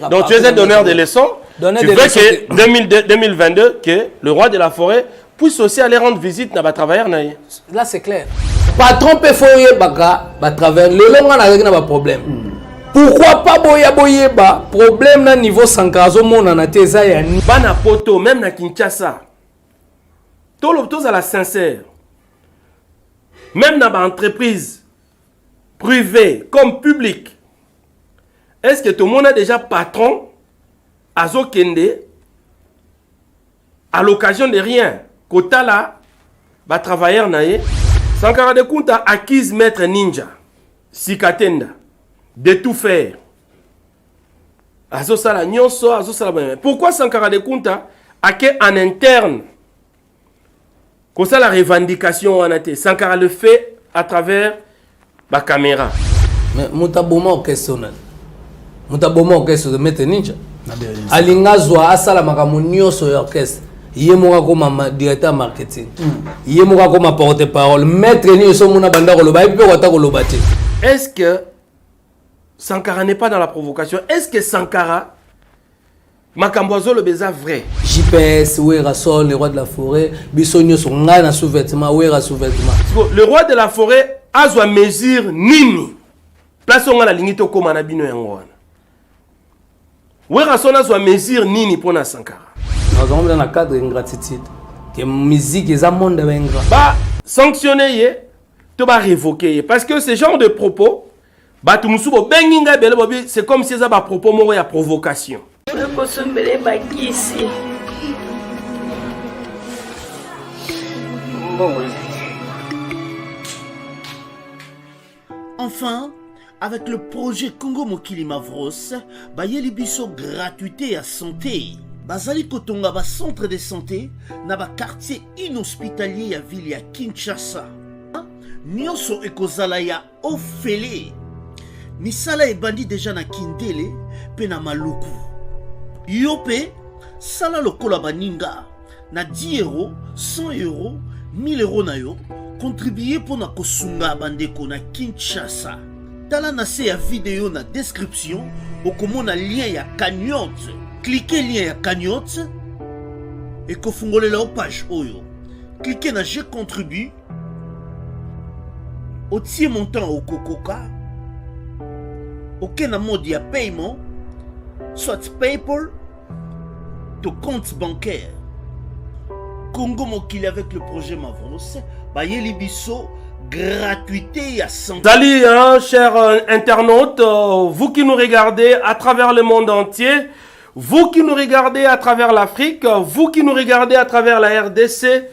Donc tu es un donneur de leçons. Tu veux que 2022, que le roi de la forêt puisse aussi aller rendre visite à travailleurs. Là c'est clair. Patron peut faire baka ba travailler. Le long on a un problème. Pourquoi pas boya ba problème na niveau Sankara mon na teza ya ni. Bana poto même na Kinshasa. Tout l'optos à la sincère. Même dans l'entreprise privée comme publique. Est-ce que tout le monde a déjà patron à Zokende à l'occasion de rien? Kota là, va travailler naé. Sankara de Kunta acquise maître ninja, Sikatenda, de tout faire. Azosala nyonso, azosala. Pourquoi Sankara de Kunta a que en interne? Comme ça la revendication en a été. Sankara le fait à travers la caméra. Mais mutaboma occasionnel. Mutaboma orchestre maître ninja. Alinga zwa asala makambo nyonso ya orchestre. Yemoka comme directeur marketing. Yemoka comme porte-parole. Maître ninja mona banda koloba epe kota koloba te. Est-ce que Sankara n'est pas dans la provocation? Est-ce que Sankara Makambozo le beza vrai? JPS, Ouerasol, le roi de la forêt, Bissonio son na sous-vêtement, Ouera sous-vêtement. Le roi de la forêt a zwa mesure nini. Place on a la ligne to comme anabino yangwana. Ouerasol a zwa mesure nini pour na Sankara. Nous avons dans le cadre d'ingratitude. Que musique est un monde ingrat. Bah sanctionner, tu vas révoquer parce que ce genre de propos, bah tu musubo benginga bele bobi, c'est comme si ça ba propos moro ya provocation. Enfin, avec le projet Congo Mokili Mavros, bayeli biso gratuité à santé. Bazali kotonga ba centre de santé na ba quartier inhospitalier ya ville ya Kinshasa. Nyonso ekozala ya ofele. Misala ebandi déjà na Kindele pe na Maluku. Yope sala lokola baninga na 10 euros, 100 euros, 1000 euros na yo contribuer pour na kosunga bandeko na Kinshasa. Tala na se ya vidéo na description okomona lien ya cagnotte. Cliquez lien ya cagnotte et kofungolela la page oyo. Cliquez na je contribue. Otie montant au kokoka. Aucun mode de paiement, soit PayPal, ton compte bancaire. Congo Mokili avec le projet Mavros, bayeli biso gratuité à 100. Salut, hein, chers internautes, vous qui nous regardez à travers le monde entier, vous qui nous regardez à travers l'Afrique, vous qui nous regardez à travers la RDC,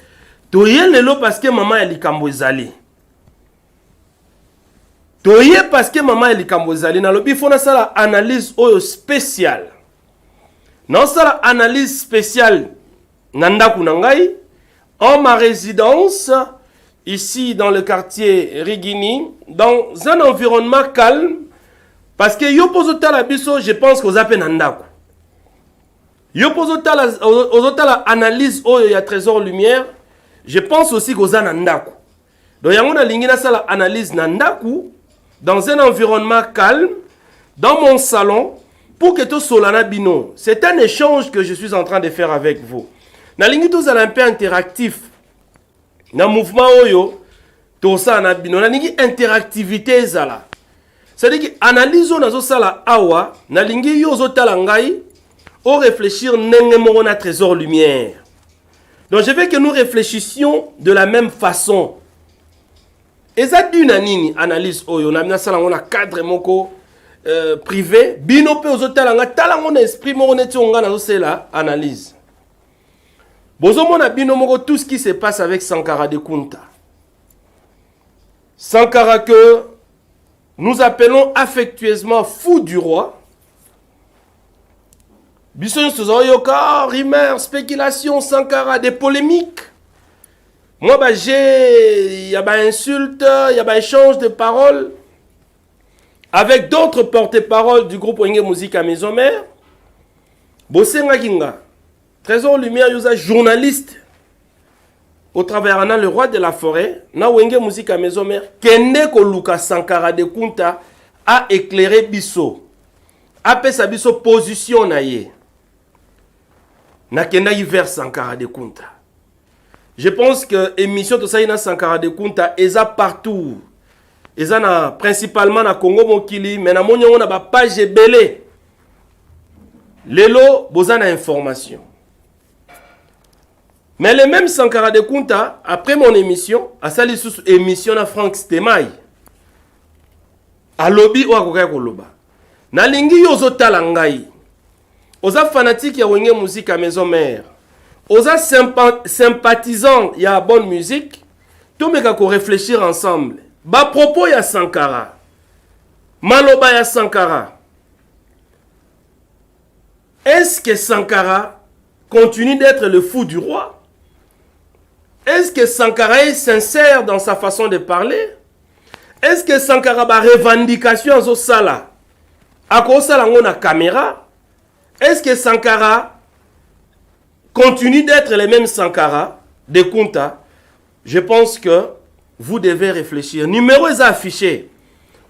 toyel lelo parce que maman elle est Toye parce que maman elle est na lobi fona sala analyse oyo spéciale. Non sala analyse spéciale nandaku nangai en ma résidence ici dans le quartier Rigini dans un environnement calme parce que yo pozo la biso je pense que zape nandaku. Yo pozo tala analyse oyo ya Trésor Lumière, je pense aussi que za nandaku. Donc yangona lingina sala analyse nandaku dans un environnement calme, dans mon salon, pour que tout solana bino. C'est un échange que je suis en train de faire avec vous. Na lingi tous un peu interactif. Na mouvement oyo, tout ça na bino. Na lingi interactivité zala. C'est-à-dire que analyse na zo sala awa, na lingi yo zo talangai, au réfléchir nenge moro na Trésor Lumière. Donc je veux que nous réfléchissions de la même façon. Et ça d'une analyse oyo na sala ngona cadre moko privé bino pe ozotalanga tala ngona esprit moko neti onga na sela analyse. Bozo mona bino moko tout ce qui se passe avec Sankara de Kunta. Sankara que nous appelons affectueusement fou du roi. Biso yoka rumeur, spéculation, Sankara, des polémiques. Moi, il y a des insultes, il y a des échanges de paroles avec d'autres porte-paroles du groupe Wenge Musique à Maison Mère. Bosenga Kinga, Trésor Lumière, il y a journaliste au travers de le roi de la forêt, na Wenge Musique à Maison Mère, Kende Koluka Sankara de Kunta a éclairé Bisso apesa biso position na ye nakendaki vers Sankara de Kunta. Je pense que émission to ça na Sankara de Kunta eza partout. Eza na principalement na Congo mokili mais na monyo na ba page belé. Lelo bozana information. Mais le même Sankara de Kunta, après mon émission, a sali sous émission na Frank Stemai. A lobby ou a koka koloba. Na lingi yozo talangai. Oza fanatique ya wenge musique à maison mère. Oza sympathisant ya bonne musique. Tout meka ko réfléchir ensemble. Ba propos ya Sankara. Maloba ya Sankara. Est-ce que Sankara continue d'être le fou du roi? Est-ce que Sankara est sincère dans sa façon de parler? Est-ce que Sankara a revendication à Zosala? À cause de la caméra? Est-ce que Sankara continue d'être le même Sankara de Kunta? Je pense que vous devez réfléchir. Numéro est affiché.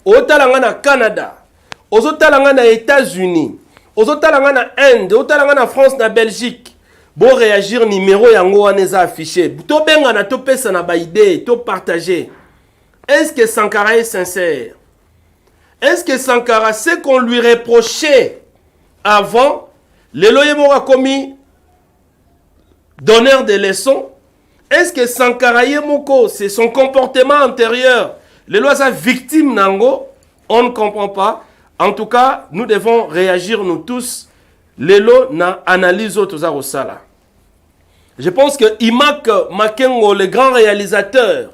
Au Talangana Canada, aux Talangana États-Unis, aux Talangana Inde, aux Talangana France, na Belgique. Bon réagir numéro yango wana affiché. To benga na to pesa na ba idée, to partager. Est-ce que Sankara est sincère? Est-ce que Sankara, ce qu'on lui reprochait avant, le loyemora commis donneur de leçons? Est-ce que Sankara Yemoko, c'est son comportement antérieur? Le lois sa victime nango? On ne comprend pas. En tout cas, nous devons réagir nous tous. Lelo na analyse autres arosala. Je pense que Imak Makengo, le grand réalisateur,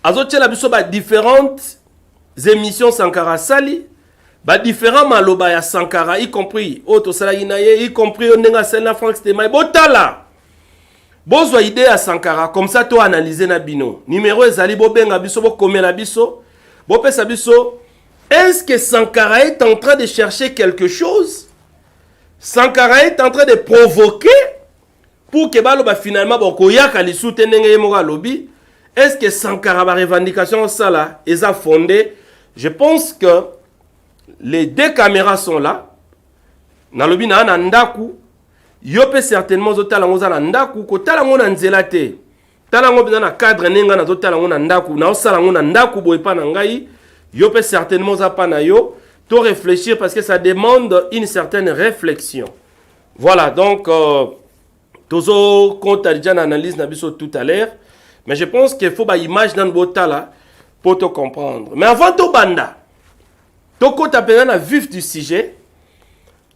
azotia la biso ba différentes émissions Sankara Sali, ba différents maloba ya Sankara, y compris autres sala inaye, y compris onenga sena Frank Stemai, botala. Bozwa idée à Sankara, comme ça to analyser na bino. Numéro ezali bo benga biso bo komela biso, bo pesa biso. Est-ce que Sankara est en train de chercher quelque chose? Sankara est en train de provoquer pour que baloba finalement bokoyaka li soutenenge yemoka lobby. Est-ce que Sankara ba revendication ça là est fondé? Je pense que les deux caméras sont là. Na lobby na ndaku yo pe certainement zotala ngoza na ndaku ko tala ngona nzela te. Tala ngo na cadre nenga na zotala ngona ndaku na osala ngona ndaku boy pa na ngai yo pe certainement za pa na yo. Tout réfléchir parce que ça demande une certaine réflexion. Voilà, donc, Tozo compte à déjà analyse nabiso tout à l'heure, mais je pense qu'il faut une image dans le botala pour te comprendre. Mais avant to banda, to compte à peine à vif du sujet,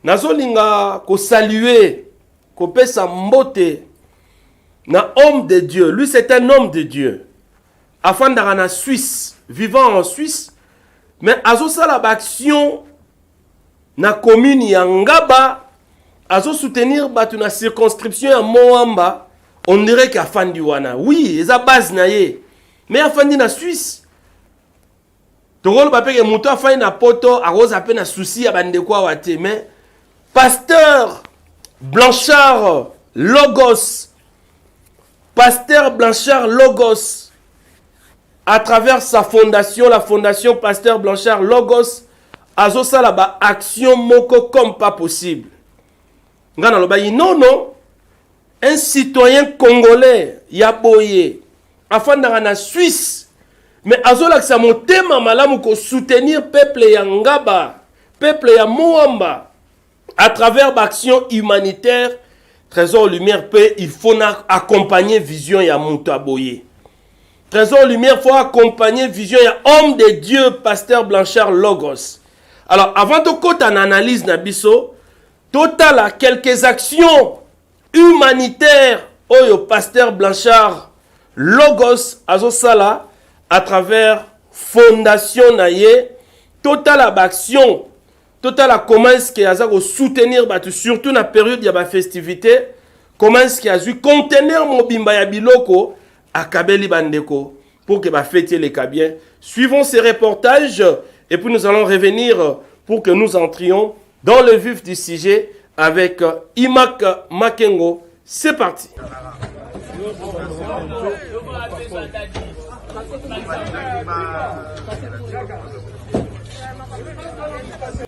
nazo linga ko saluer, ko pesa mbote na homme de Dieu. Lui c'est un homme de Dieu. Afin d'arana Suisse, vivant en Suisse. Mais azo sala action na commune ya Ngaba, azo soutenir batu na circonscription ya Moamba, on dirait qu'à Fandi wana. Oui, eza base na ye. Mais à Fandi na Suisse. Tongolo ba peke muto a Fandi na poto, a rose ape na souci ya bande kwa wate. Mais Pasteur Blanchard Logos, Pasteur Blanchard Logos, à travers sa fondation, la fondation Pasteur Blanchard Logos, azosa la ba action moko comme pas possible. Ngana lo ba non non, un citoyen congolais yaboye afin na Suisse, mais azola que ça motema malamu ko soutenir peuple ya Ngaba, peuple ya Moamba à travers l'action humanitaire. Trésor Lumière paix, il faut accompagner vision ya Moutaboye. Trésor Lumière, il faut accompagner vision. Il y a homme de Dieu, Pasteur Blanchard Logos. Alors, avant de côté en analyse, Nabiso, total à quelques actions humanitaires, au Pasteur Blanchard Logos, Azosala, à travers Fondation Naye, total à action, total à comment est-ce qu'il y a soutenir, surtout dans la période de la festivité, comment est-ce qu'il y a dû contenir mon bimba ya biloko, à Kabeli Bandeko pour que va fêter les Kabiens. Suivons ces reportages et puis nous allons revenir pour que nous entrions dans le vif du sujet avec Imak Makengo. C'est parti.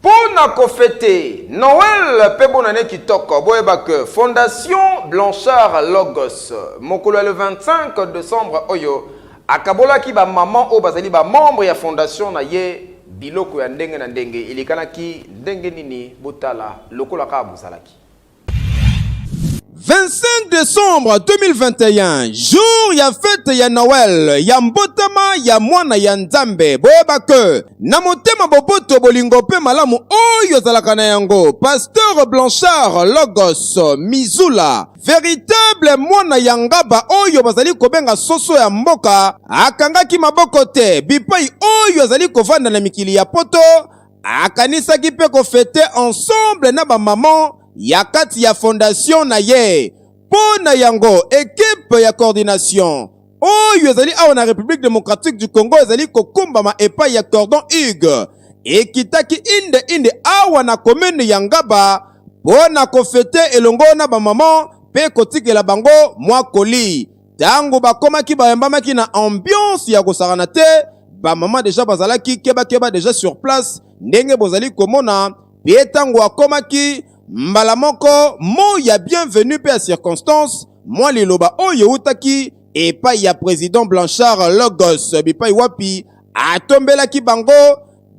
Pour na kofete Noël pe bonane kitoko boyeba que Fondation Blanchard Logos mokolo le 25 décembre oyo akabola ki ba maman o bazali ba membre ya fondation na ye biloko ya ndenge na ndenge ilikanaki ndenge nini botala lokola ka buzalaki. 25 décembre 2021, jour ya fête ya Noël, ya mbotama ya mwana ya Nzambe. Boyeba que na motema boboto bolingo pe malamu oyo zalaka na yango. Pasteur Blanchard Logos Mizula, véritable mwana ya ngaba oyo bazali kobenga soso ya mboka, akangaki maboko te bipai oyo azali kovanda na mikili ya poto, akanisaki pe ko fete ensemble na ba maman ya kati ya fondation na ye. Pona yango équipe ya coordination oyo ezali awa na République démocratique du Congo ezali kokumbama epai ya Cordon Hugues ekitaki inde awa na commune ya Ngaba pona kofete elongo na ba maman pe kotikela bango mwa koli. Tango bakomaki bayambamaki na ambiance ya kosakana te, ba maman déjà bazalaki keba déjà sur place ndenge bozali komona pe tango akomaki mbala moko mo ya bienvenue pe ya circonstance moi liloba oyo utaki epai ya président Blanchard Logos bipai wapi atombelaki bango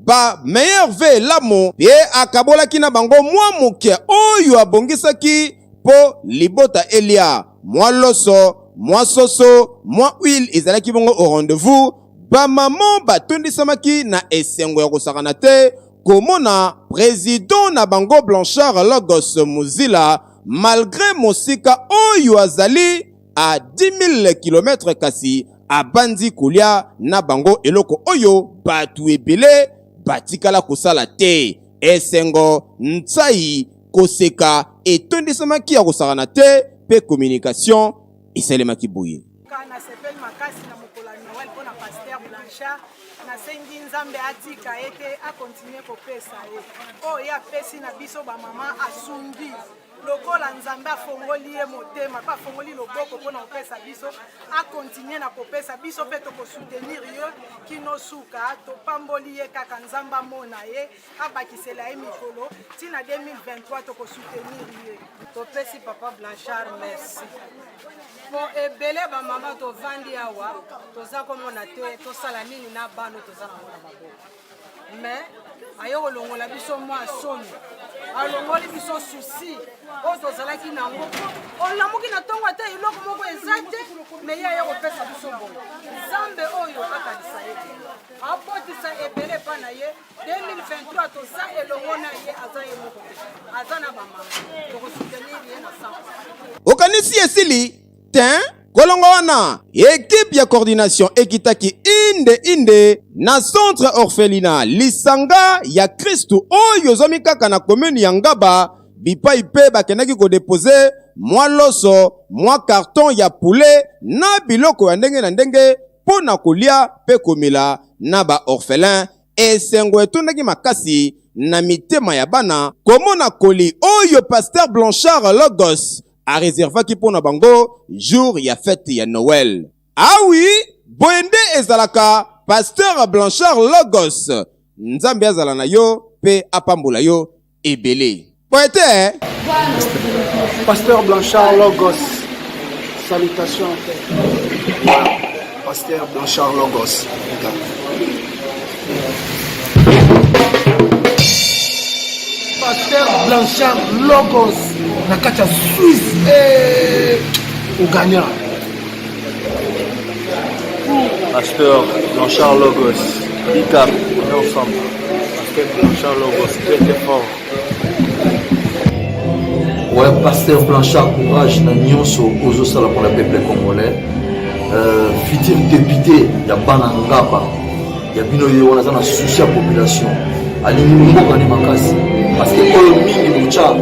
ba meilleur ve lamo pe akabolaki na bango mwa moke oyo abongisaki po libota elia mwa loso mwa soso mwa huile ezalaki bongo au rendez-vous ba maman batondisamaki na esengo ya kosakana te. Komona président na bango Blanchard Logos Muzila malgré mosika oyo azali à 10 000 km kasi abandi kulia na bango eloko oyo batu ebele batikala kosala te esengo ntsai koseka etondisamaki ya kosakana te pe communication esalemaki boye. Kana sepel makasi na mokola Noël pona Pasteur Blanchard na sengi Nzambe atika ete a continuer kopesa ye o ya pesi na biso ba mama asungi lokola Nzambe afongoli ye motema pa fongoli loboko pona kopesa biso a continuer na kopesa biso pe to ko soutenir ye kino suka to pamboli ye kaka Nzamba mona ye abakisela ye mikolo tina 2023 to ko soutenir ye to pesi papa Blanchard merci. Bon ebele ba mama to vandi awa to za komona te to sala nini na bano to za na mona maboko mais ayo longola biso mwa soni alongoli biso souci o to zala ki nango o lamuki na tongo te iloko moko ezate mais ya yo pesa biso bongo Nzambe oyo akalisa yete apotisa ebele pa na ye 2023 to za elongona ye aza ye moko aza na ba mama to ko soutenir ye na sa okanisi esili ten kolongo wana équipe ya coordination ekitaki inde na centre orphelinat lisanga ya Kristu oyo zomi kaka na commune ya Ngaba bipai pe bakendaki ko déposer mwa loso mwa carton ya poulet na biloko ya ndenge na ndenge pona kolia pe komela na ba orphelin esengo etondaki makasi na mitema ya bana komona koli oyo Pasteur Blanchard Logos a réservé qui pour na bango jour ya fête ya Noël. Ah oui, boende ezalaka Pasteur Blanchard Logos Nzambe azala na yo pe apambola yo ebele. Poète Pasteur Blanchard Logos. Salutations. Pasteur Blanchard Logos. Pasteur Blanchard Logos. Nakacha Suisse Ouganda. Pasteur Blanchard Logos, big up, on est ensemble. Pasteur Blanchard Logos, très fort. Ouais, Pasteur Blanchard, courage, na nyonso ozo sala pour le peuple congolais. Futur député, ya bana ngaba, ya bino yo wana na souci ya population. Alingi mboka ni makasi, parce que oyo mingi mucha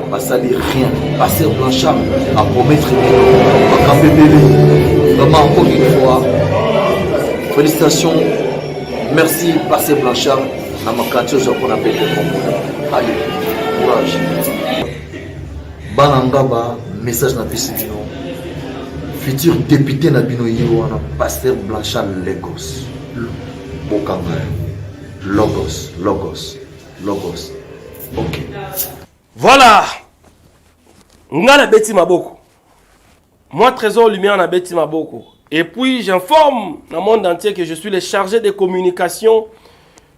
basali rien. Pasteur Blanchard a promettre vraiment encore une fois. Félicitations, merci Pasteur Blanchard. Na makatio zo qu'on appelle le Congo. Allez, courage. Banangaba, message na pisibino. Futur député na bino yo wana Pasteur Blanchard Lagos. Bokanga. Logos. Ok. Voilà. Ngana beti maboko. Moi, Trésor Lumière, na beti maboko. Et puis, j'informe dans le monde entier que je suis le chargé de communication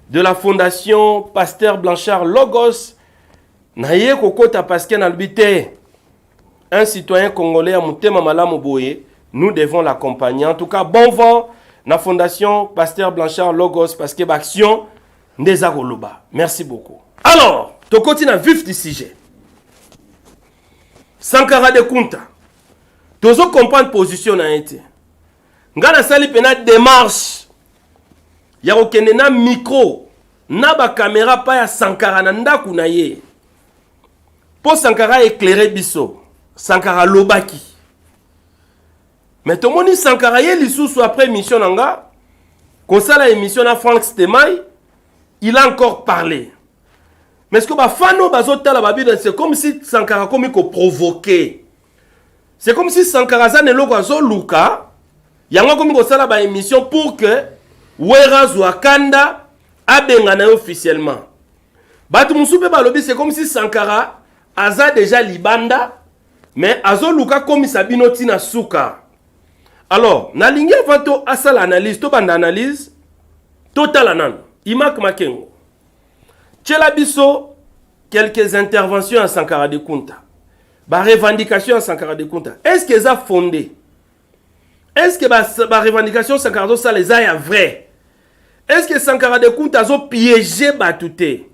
de la fondation Pasteur Blanchard Logos. Naye kokota pasque na l'bité. Un citoyen congolais à Moutema Malamu Boye, nous devons l'accompagner. En tout cas, bon vent la fondation Pasteur Blanchard Logos parce que l'action des Agoloba. Merci beaucoup. Alors, tu continues à vif du sujet. Sankara de Kunta. Tu as compris position na été. Ngana sali pena démarche. Ya okende na micro, na ba caméra pa ya Sankara na ndaku na ye. Po Sankara éclairer biso. Sankara lobaki. Mais tout le monde Sankara ye lisusu après émission nanga. Comme ça la émission na Frank Stemai, il a encore parlé. Mais ce que bafano bazota la babide c'est comme si Sankara comme ko provoquer. C'est comme si Sankara za ne loko zo luka. Yanga comme ko sala ba émission pour que Wera Zwakanda abengana officiellement. Batu musupe ba lobi c'est comme si Sankara aza déjà libanda mais azo luka comme Sabino tina suka. Alors, na lingi vanto asal analyse to banda analyse total anan. Imak Makengo. Tchela biso quelques interventions à Sankara de Kunta. Ba revendication à Sankara de Kunta. Est-ce que ça fondé? Est-ce que ba revendication Sankara de ça les a vrai? Est-ce que Sankara de Kunta a piégé Batouté?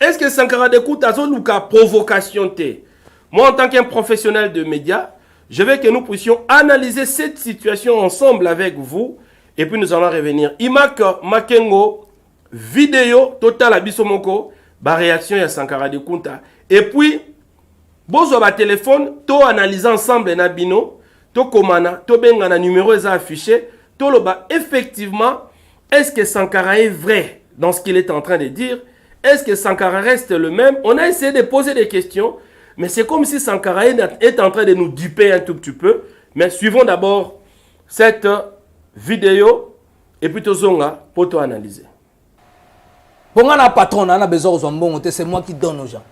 Est-ce que Sankara de Kunta a luka provocation té? Moi en tant qu'un professionnel de médias, je veux que nous puissions analyser cette situation ensemble avec vous et puis nous allons revenir. Imak Makengo vidéo total abisomoko ba réaction ya Sankara de Kunta et puis bozo ba téléphone to analyser ensemble na bino to komana to benga na numéro est affiché to loba effectivement est-ce que Sankara est vrai dans ce qu'il est en train de dire? Est-ce que Sankara reste le même? On a essayé de poser des questions mais c'est comme si Sankara est en train de nous duper un tout petit peu. Mais suivons d'abord cette vidéo et puis tozonga pour tout analyser. Pour un patron, on a besoin de bon, c'est moi qui donne aux gens.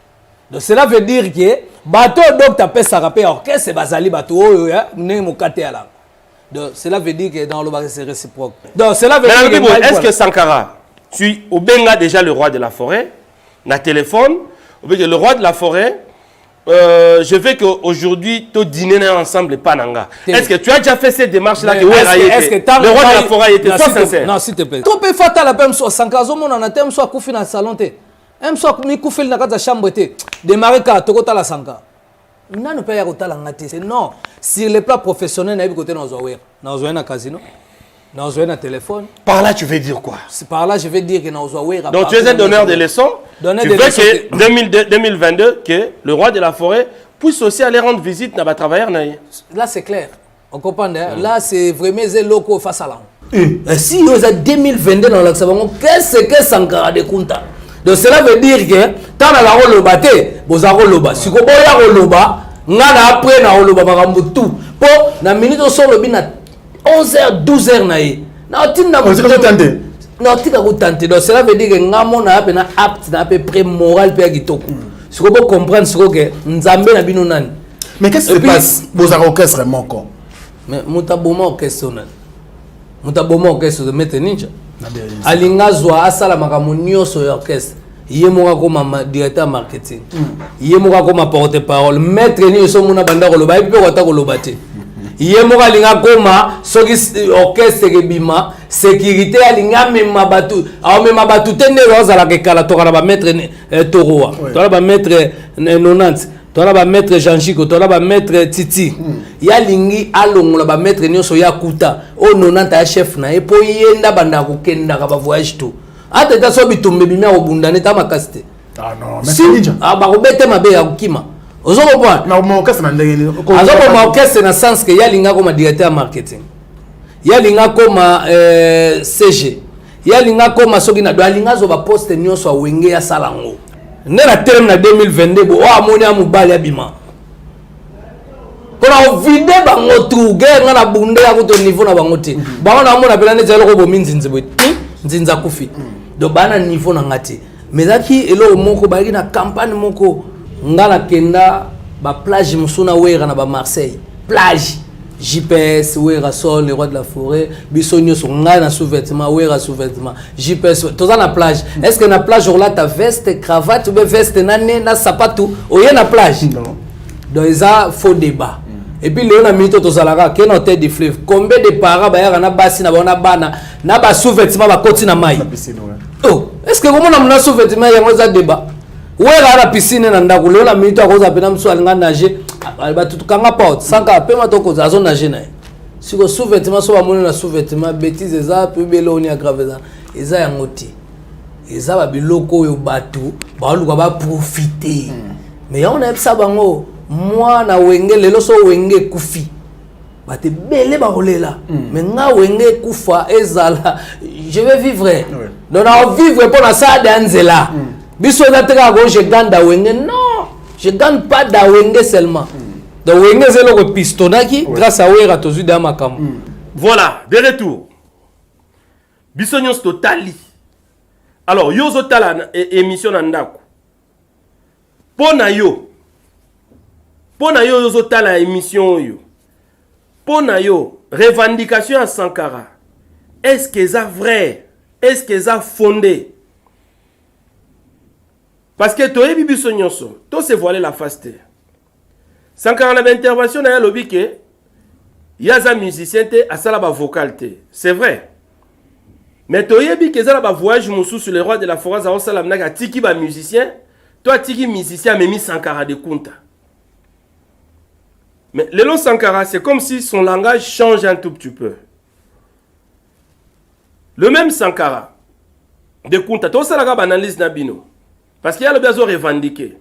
Donc cela veut dire que bateau donc tapé ça rappelle orchestre c'est bazali bateau né mo katé ala. Donc cela veut dire que dans le bas c'est réciproque. Donc cela veut dire que est-ce que Sankara tu au benga déjà le roi de la forêt na téléphone le roi de la forêt je veux qu'aujourd'hui, tu dîner ensemble Pananga. Est-ce que tu as déjà fait cette démarche-là que le roi de la forêt était soit sincère? Non, s'il te plaît. Tu peux faire la même chose. Sankazo, mon anatem, soit koufi dans le salon. Même soit mi koufi dans la chambre. Démarrer quand tu as la sanka. Non, pas y a non. Sur le plan professionnel, on a côté dans un casino. Dans un téléphone. Par là, tu veux dire quoi? Par là, je veux dire que dans un donc, tu es un donneur de leçons. Tu veux que 2022, que le roi de la forêt puisse aussi aller rendre visite à travailleurs. Là, c'est clair. On comprend. Là, c'est vraiment les locaux face à là. Si vous êtes 2022 dans l'Axabon, qu'est-ce que Sankara de Kunta? Donc, cela veut dire que tant dans la roloba, vous avez roloba. Si vous avez roloba, vous avez après na roloba, vous avez tout. Pour la minute où on le 11h, 12h naïe. Non, tu n'as pas tenté. Non, tu n'as pas tenté. Donc cela veut dire que nous avons apte à peu près moral pour Gitoku. Si vous comprenez ce que nous avons bino nan. Mais qu'est-ce qui se passe? Vous avez orchestre vraiment quoi? Mais mutaboma orchestre nan. Mutaboma orchestre de Maître Ninja. Alinga zwa asala makamunio so orchestre. Yemoka comme directeur marketing. Yemoka comme porte-parole. Maître Ninja muna banda ko loba ipe wata ko lobate. Yemoka linga koma soki orchestre bima sécurité alinga mema batu a mema batu tende rozala ke kala to kana ba maître Toroa to ba maître 90 to ba maître Jean-Chico to ba maître Titi ya lingi alongola ba maître nyoso ya kuta o 90 ya chef na epo yenda banda ko kenda ka ba voyage to ata ta so bitumbe bimia obundane ta makasite ah non mais c'est ninja ah ba ko bete mabe ya kima ozoko point na mo orchestre na ndenge azoko ma orchestre na sens que ya linga comme directeur marketing ya linga comme CG ya linga comme soki na do linga zo ba poste nyonso wenge ya salango ne na terme na 2022 bo amoni amubali abima kona vide bango truge ngana bunde ya kuto niveau na bango te bango na mona pela ne zelo ko bo minzinze bo nzinza kufi do bana niveau na ngati mais zaki elo moko ba na campagne moko ngala kenda ba plage musuna wera na ba Marseille plage JPS wera sol les rois de la forêt bisonyo so ngana sous-vêtement wera sous-vêtement JPS tout ça na plage est-ce que na plage là ta veste cravate ou bien veste na sapato oye na plage non donc ça faux débat et puis léon a mis tout aux alara qui est dans tête de fleuve combien de parents ba na basi na ba bana na ba sous-vêtement ba koti na mai oh est-ce que comment on a sous-vêtement ya ngoza débat wera la piscine na ndako léon a mis tout à cause apena mso alinga nager ba tout kanga porte sanka pema to ko zazo nager na si ko sous-vêtement so ba mona na sous-vêtement bêtise za pe belo ni aggrave za eza ya ngoti eza ba biloko yo batu ba luka ba profiter mais on aime ça bango moi na wenge lelo so wenge kufi bate belé ba rolela mais nga wenge kufa ezala je vais vivre donc na vivre pour na ça danzela biso na teka ko je ganda wenge non je gagne pas da wenge seulement donc wenge zelo ko pistonaki grâce à wera tozu da makam voilà de retour biso nyos totali alors yo zo tala émission na ndako pona yo zo tala émission yo pona yo revendication à Sankara est-ce que ça vrai est-ce que ça fondé parce que toi bibi sonyoso to se voiler la face terre Sankara na intervention na lobi que yaza musicien te asala ba vocal te c'est vrai mais toi yebi que ça ba voyage musu sur les rois de la forêt za osala mnaka tiki ba musicien toi tiki musicien mais mi Sankara de Kunta. Mais Lelo Sankara, c'est comme si son langage change un tout petit peu. Le même Sankara, de Kunta, tout ça, la analyse Nabino. Parce qu'il y a le besoin revendiqué.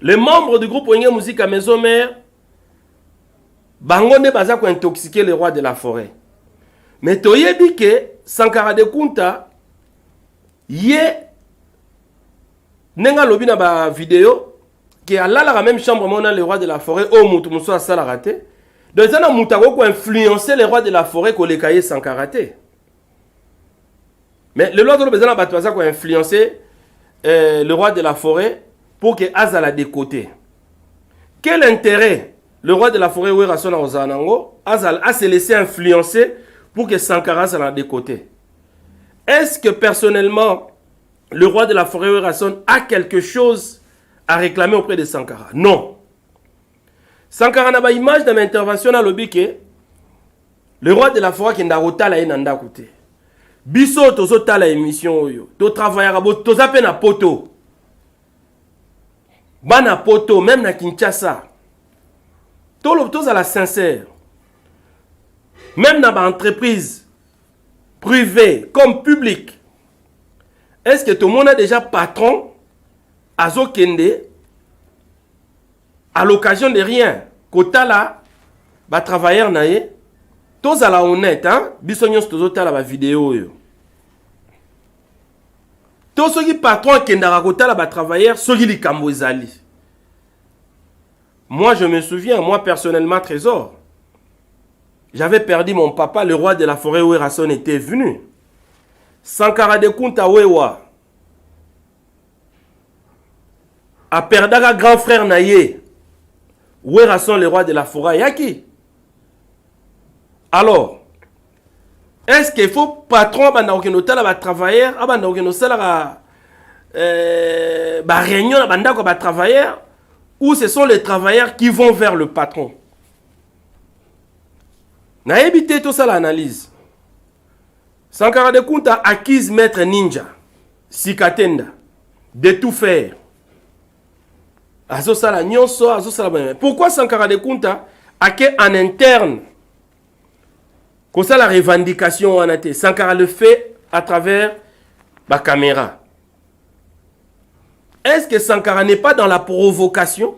Les membres du groupe Oinge Musique à Maison Mère, Bangonde Bazak ont intoxiqué les rois de la forêt. Mais Toye dit que Sankara de Kunta, yé, Nenga Lobina ba vidéo, qui a là la même chambre, on a les rois de la forêt, oh, Moutoumousso a ça la raté. Donc, ça a Moutago qui influencé les rois de la forêt qu'on les cahiers sans karaté. Mais le roi de la Batouaza qui a influencé le roi de la forêt pour que Azala décoté. Quel intérêt le roi de la forêt, Ouerasona Ozanango, Azal a se laissé influencer pour que Sankara s'en décoté? Est-ce que personnellement, le roi de la forêt, Ouerason, a quelque chose à réclamer auprès de Sankara? Non. Sankara n'a pas image dans l'intervention à l'obike. Le roi de la forêt qui n'a pas la nanda côté. Biso tozo ta la émission yo. To travailler à to zape na poto. Bana poto même na Kinshasa. To l'obtos à la sincère. Même dans l'entreprise privée comme publique. Est-ce que tout le monde a déjà patron Azo Kende, à l'occasion de rien, Kota là, ba travailleur naé, tous à la honnête, hein, bisognos tous à la vidéo yo. Tous ceux qui patron Kenda Kota là, ba travailleur, ceux qui li Kambozali. Moi je me souviens, moi personnellement Trésor, j'avais perdu mon papa, le roi de la forêt où Erason était venu. Sankara de Kunta Wewa. A perdre grand frère naïe. Où sont les rois de la forêt? Yaki. Alors, est-ce qu'il faut patron abandonner la travailleur, abandonner la réunion abandonner travailleur, ou ce sont les travailleurs qui vont vers le patron? Na évité tout ça l'analyse. Sankara de Kunta acquise maître ninja, Sikatenda, de tout faire. Pourquoi Sankara de Kunta a que en interne comme ça la revendication en été Sankara le fait à travers la caméra? Est-ce que Sankara n'est pas dans la provocation?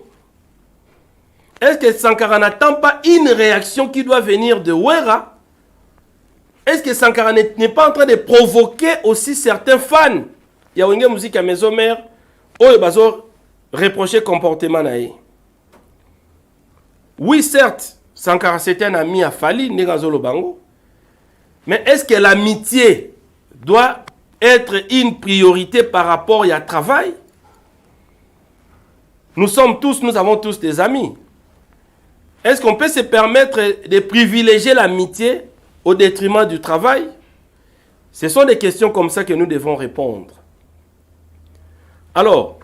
Est-ce que Sankara n'attend pas une réaction qui doit venir de Wera? Est-ce que Sankara n'est pas en train de provoquer aussi certains fans? Il y a une musique à Maison Mère, reprocher comportement naïe. Oui, certes, Sankara c'était un ami à Fali, Negazolo Bango. Mais est-ce que l'amitié doit être une priorité par rapport à travail? Nous avons tous des amis. Est-ce qu'on peut se permettre de privilégier l'amitié au détriment du travail? Ce sont des questions comme ça que nous devons répondre. Alors,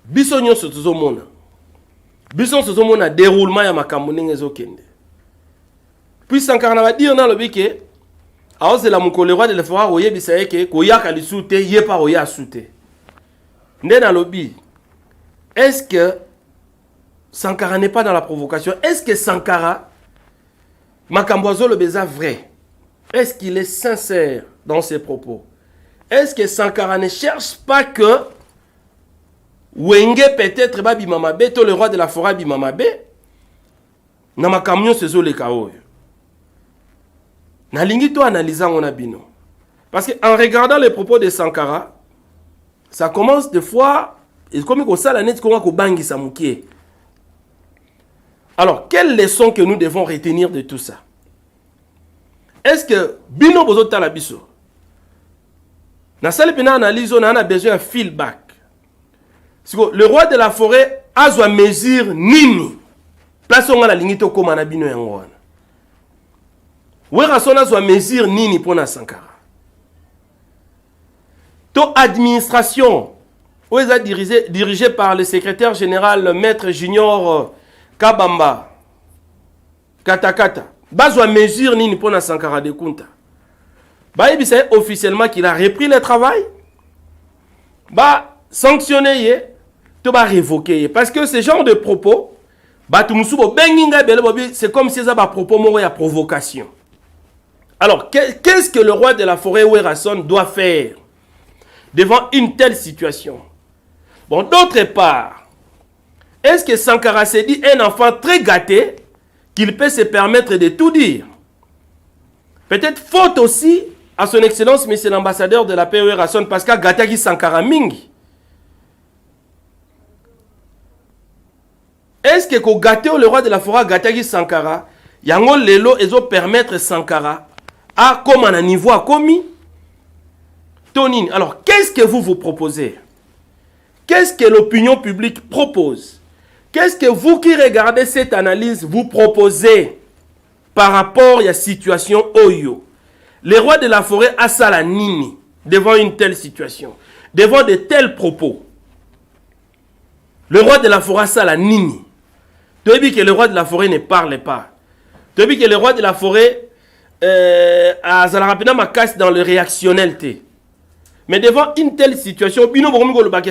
bisogno sotozomona. Bisogno sotozomona déroulement ya makambo ndenge ezokende. Puis Sankara va dire na lobike, alors c'est la mukole roi de la forêt oyebisa yeke koyaka lisute yepa oya sute. Nde na lobi. Est-ce que Sankara n'est pas dans la provocation? Est-ce que Sankara makambozo le beza vrai? Est-ce qu'il est sincère dans ses propos? Est-ce que Sankara ne cherche pas que Wenge peut-être ba bimamabe, to le roi de la forêt bimamabe, na makamyo sezo le kaoyo. Na lingi to analysant on a bino. Parce que en regardant les propos de Sankara, ça commence des fois, et comme il ça la net qu'on ko bangi samukie. Alors, quelle leçon que nous devons retenir de tout ça? Est-ce que bino bozo tala biso? Na sale pena analyse on a besoin d'un feedback. Le roi de la forêt a besoin mesure nini. Place on a la ligne to koma na bino yango. Wera son a besoin mesure nini pour na Sankara. To administration où est dirigé par le secrétaire général le maître junior Kabamba Katakata. Besoin mesure nini pour na Sankara de Kunta. Bah il sait officiellement qu'il a repris le travail. Bah sanctionné va révoquer parce que ce genre de propos c'est comme si ça va propos à provocation. Alors qu'est-ce que le roi de la forêt Werason doit faire devant une telle situation? Bon, d'autre part, est-ce que Sankara s'est dit un enfant très gâté qu'il peut se permettre de tout dire? Peut-être faute aussi à son excellence monsieur l'ambassadeur de la paix Werason parce que Gataki Sankara Mingi. Est-ce que gâté le roi de la forêt Gataki Sankara, yango lelo ezo permettre Sankara à comme un niveau à commis? Tonine. Alors, qu'est-ce que vous proposez? Qu'est-ce que l'opinion publique propose? Qu'est-ce que vous qui regardez cette analyse vous proposez par rapport à la situation Oyo? Le roi de la forêt a ça la nini devant une telle situation, devant de tels propos. Le roi de la forêt a ça la nini. Tu as dit que le roi de la forêt ne parle pas. Tu as dit que le roi de la forêt a ma casse dans le réactionnalité. Mais devant une telle situation,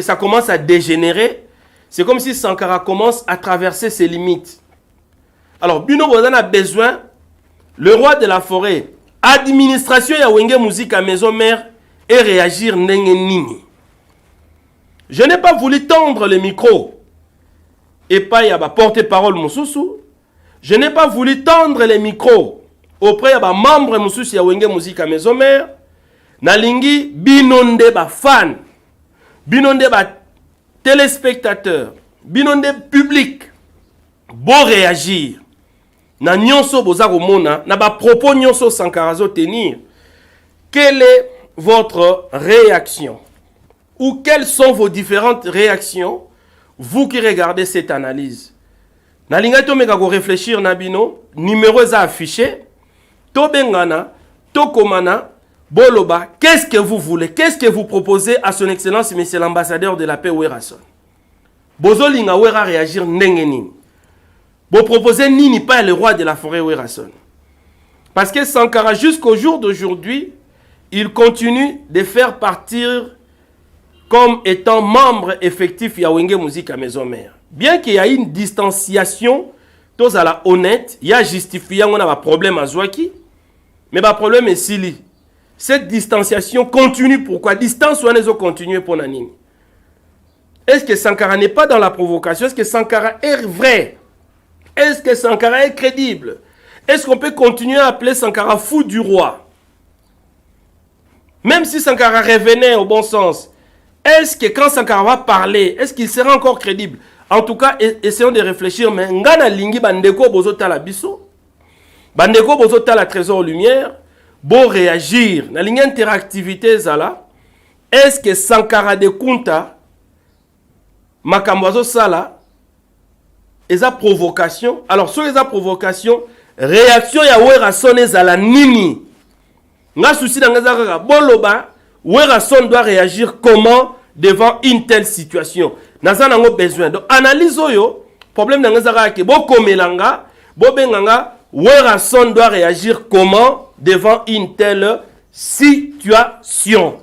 ça commence à dégénérer. C'est comme si Sankara commence à traverser ses limites. Alors, Bino Bozan a besoin, le roi de la forêt, administration ya Wenge musique à maison mère et réagir nini. Je n'ai pas voulu tendre le micro. Et pas y a porte-parole Moussoussou. Je n'ai pas voulu tendre les micros auprès de membres Moussoussou ya Wenge musique à maison mère. Nalingi binonde ba fan, binonde ba téléspectateurs, binonde public. Bon réagir. Na nyonso bozako mona, na ba propos nyonso Sankara tenir. Quelle est votre réaction? Ou quelles sont vos différentes réactions? Vous qui regardez cette analyse, nalinga to meka ko réfléchir na bino, numéro za affiché, to bengana, to komana, boloba, qu'est-ce que vous voulez? Qu'est-ce que vous proposez à son excellence monsieur l'ambassadeur de la paix Werason? Bozo linga wera réagir ndenge nini? Vous proposez nini pas le roi de la forêt Werason? Parce que Sankara jusqu'au jour d'aujourd'hui, il continue de faire partir comme étant membre effectif ya Wenge musique à maison mère. Bien qu'il y ait une distanciation, tous à la honnête, il y a justifié on a un problème à Zouaki, mais le problème est si cette distanciation continue. Pourquoi distance ou on continue pour Nanine? Est-ce que Sankara n'est pas dans la provocation? Est-ce que Sankara est vrai? Est-ce que Sankara est crédible? Est-ce qu'on peut continuer à appeler Sankara fou du roi? Même si Sankara revenait au bon sens, est-ce que quand Sankara va parler, est-ce qu'il sera encore crédible? En tout cas, essayons de réfléchir. Mais ngana lingi bandeko bozota la biso, bandeko bozota la trésor lumière, bon réagir. Na lingi interactivité zala, est-ce que Sankara de Kunta makambo azosala eza provocation? Alors sur eza provocation, réaction ya Werason ezala nini? Nga souci na ngaza kaka boloba Werason doit réagir comment devant une telle situation? Naza nango besoin. Donc analyse oyo problème na ngaza kaka ke bokomelanga bobenganga Werason doit réagir comment devant une telle situation?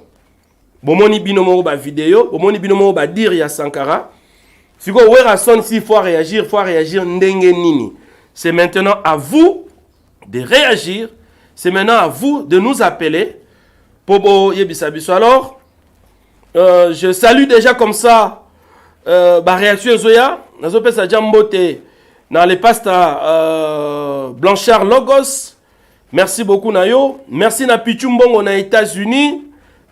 Bomoni bino mo ba vidéo, bomoni bino mo ba dire ya Sankara. Siko Werason s'il faut réagir ndenge nini? C'est maintenant à vous de réagir. C'est maintenant à vous de nous appeler. Pobo yebisabiso. Alors, je salue déjà comme ça ba réaction Zoya. Nazo pesa jambote dans les pasta Blanchard Logos. Merci beaucoup Nayo. Merci na Pichumbongo na États-Unis.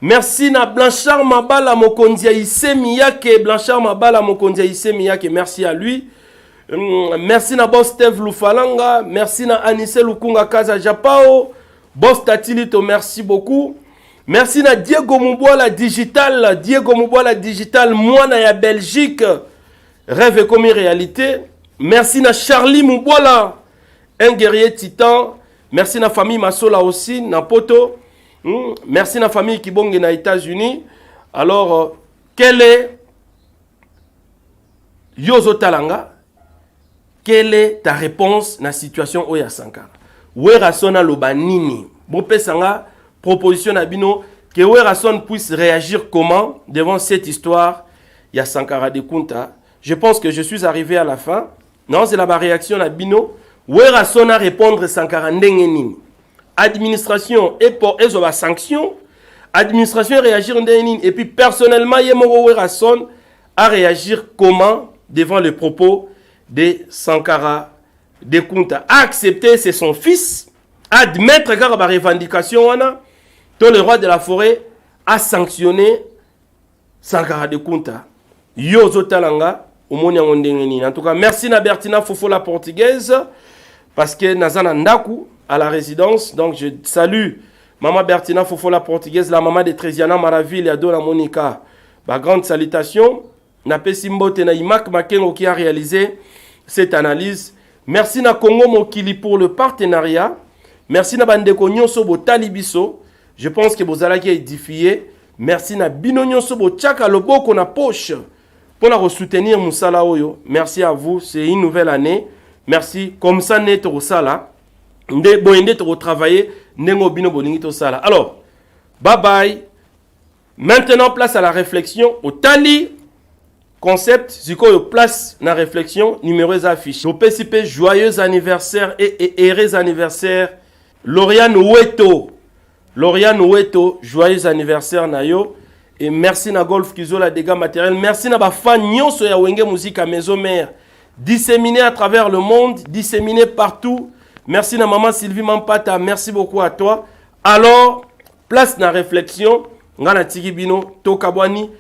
Merci na Blanchard Mabala Mokondia Isemiyake. Blanchard Mabala Mokondia Isemiyake. Merci à lui. Merci na Boss Steve Lufalanga. Merci na Anise Lukunga Kaza Japao. Boss Tatilito, merci beaucoup. Merci na Diego Muboala Digital. Diego Muboala Digital, moi na ya Belgique. Rêve comme une réalité. Merci na Charlie Muboala, un guerrier titan. Merci na famille Masola aussi, na Poto. Merci na famille Kibonge na États-Unis. Alors, quelle est Yozo Talanga? Quelle est ta réponse dans la situation Oya Sankara? Werason a lobanini. Bopesanga proposition à Bino que Werason puisse réagir comment devant cette histoire ya Sankara de Kunta. Je pense que je suis arrivé à la fin. Non, c'est la réaction à Bino. Werason a répondre Sankara ndengenini. Administration et pour ezoba sanction. Administration réagir ndengenini. Et puis personnellement, Yemoro Werason a réagir comment devant les propos de Sankara de Kunta. Accepter, c'est son fils. Admettre car la revendication, tout le roi de la forêt a sanctionné Sankara de Kunta. Yozo Talanga, en tout cas, merci na Bertina Fofo la portugaise, parce que Nazana Ndaku à la résidence. Donc je salue Maman Bertina Fofo la portugaise, la maman de Trésiana Maraville et Adona Monica. Grande salutation. Napesimbo Tena Imak Makengo qui a réalisé cette analyse. Merci na Congo Mokili pour le partenariat. Merci na Bandeko Nyonso Bo Talibiso. Je pense que vous allez édifier. Merci na Bino Nyonso Bo Tchaka Loboko na poche pour la soutenir Moussala Oyo. Merci à vous. C'est une nouvelle année. Merci. Comme ça, n'est au sala. Nde boende to travailler. Nengo Bino Bolingi to sala. Alors, bye bye. Maintenant, place à la réflexion. Au Tali. Concept, c'est quoi place dans la réflexion, numéro affiché. Au PCP, joyeux anniversaire et heureux anniversaire. Lauriane Oueto. Lauriane Oueto, joyeux anniversaire Nayo. Et merci na Golf Kizo la dégâts matériels. Merci na ba fan nyonso ya Wenge Musique à Maison Mère. Disséminé à travers le monde, disséminé partout. Merci na maman Sylvie Mampata, merci beaucoup à toi. Alors, place na réflexion, ngana tiki bino tokabwani.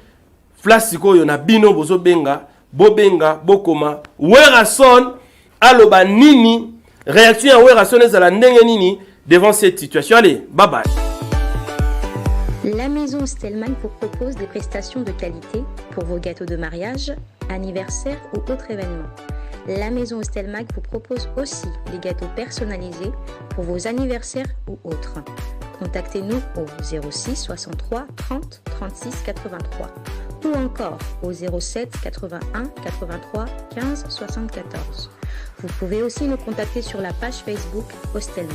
Flasiko yona bino bozo benga, bobenga, bokoma. Werason aloba nini, réaction à Werason ezala ndenge nini devant cette situation. Allez, bye bye. La maison Stelman vous propose des prestations de qualité pour vos gâteaux de mariage, anniversaire ou autres événements. La maison Stelmag vous propose aussi des gâteaux personnalisés pour vos anniversaires ou autres. Contactez-nous au 06 63 30 36 83 ou encore au 07 81 83 15 74. Vous pouvez aussi nous contacter sur la page Facebook Hostelmag.